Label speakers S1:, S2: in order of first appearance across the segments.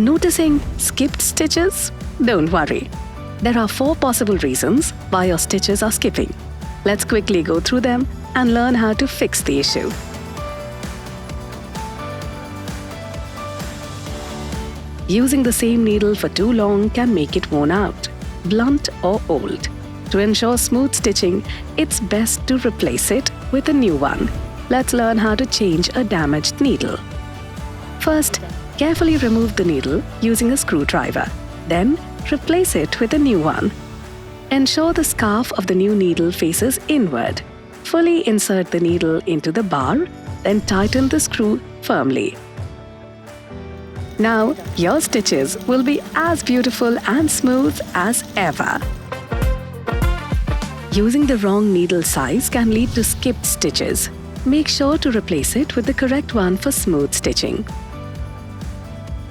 S1: Noticing skipped stitches? Don't worry. There are 4 possible reasons why your stitches are skipping. Let's quickly go through them and learn how to fix the issue. Using the same needle for too long can make it worn out, blunt or old. To ensure smooth stitching, it's best to replace it with a new one. Let's learn how to change a damaged needle. First, carefully remove the needle using a screwdriver. Then, replace it with a new one. Ensure the scarf of the new needle faces inward. Fully insert the needle into the bar, then tighten the screw firmly. Now, your stitches will be as beautiful and smooth as ever. Using the wrong needle size can lead to skipped stitches. Make sure to replace it with the correct one for smooth stitching.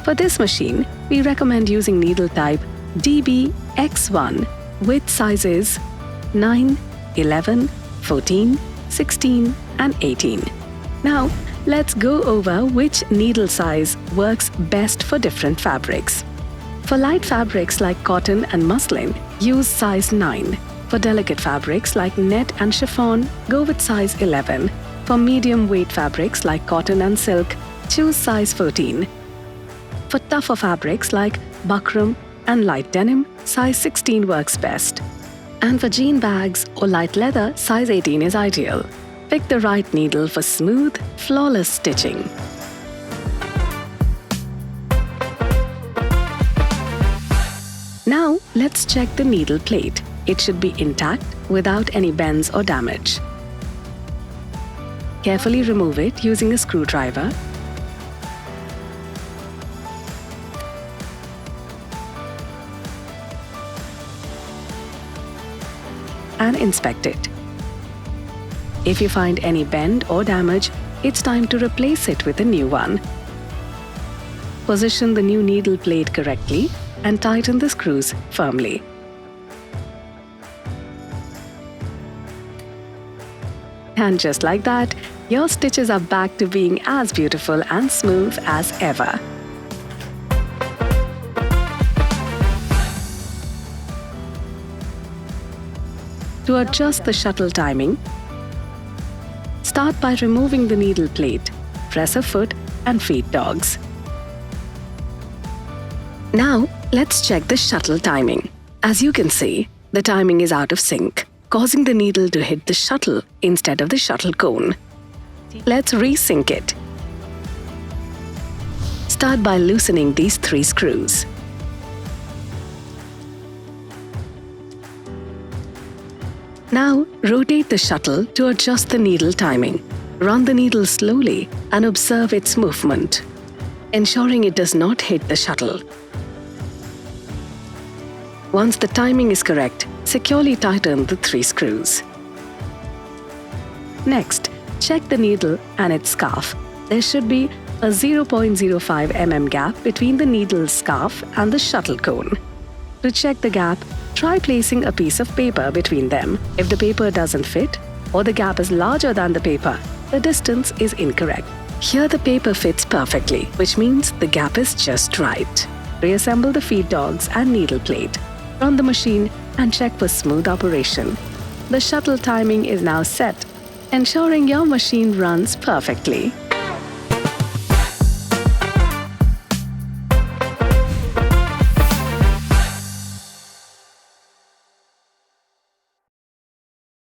S1: For this machine, we recommend using needle type DBX1 with sizes 9, 11, 14, 16 and 18. Now, let's go over which needle size works best for different fabrics. For light fabrics like cotton and muslin, use size 9. For delicate fabrics like net and chiffon, go with size 11. For medium weight fabrics like cotton and silk, choose size 14. For tougher fabrics like buckram and light denim, size 16 works best. And for jean bags or light leather, size 18 is ideal. Pick the right needle for smooth, flawless stitching. Now, let's check the needle plate. It should be intact without any bends or damage. Carefully remove it using a screwdriver. And inspect it. If you find any bend or damage, it's time to replace it with a new one. Position the new needle plate correctly and tighten the screws firmly. And just like that, your stitches are back to being as beautiful and smooth as ever. To adjust the shuttle timing, start by removing the needle plate, press a foot and feed dogs. Now, let's check the shuttle timing. As you can see, the timing is out of sync, causing the needle to hit the shuttle instead of the shuttle cone. Let's resync it. Start by loosening these 3 screws. Now, rotate the shuttle to adjust the needle timing. Run the needle slowly and observe its movement, ensuring it does not hit the shuttle. Once the timing is correct, securely tighten the 3 screws. Next, check the needle and its scarf. There should be a 0.05 mm gap between the needle's scarf and the shuttle cone. To check the gap, try placing a piece of paper between them. If the paper doesn't fit or the gap is larger than the paper, the distance is incorrect. Here the paper fits perfectly, which means the gap is just right. Reassemble the feed dogs and needle plate. Run the machine and check for smooth operation. The shuttle timing is now set, ensuring your machine runs perfectly.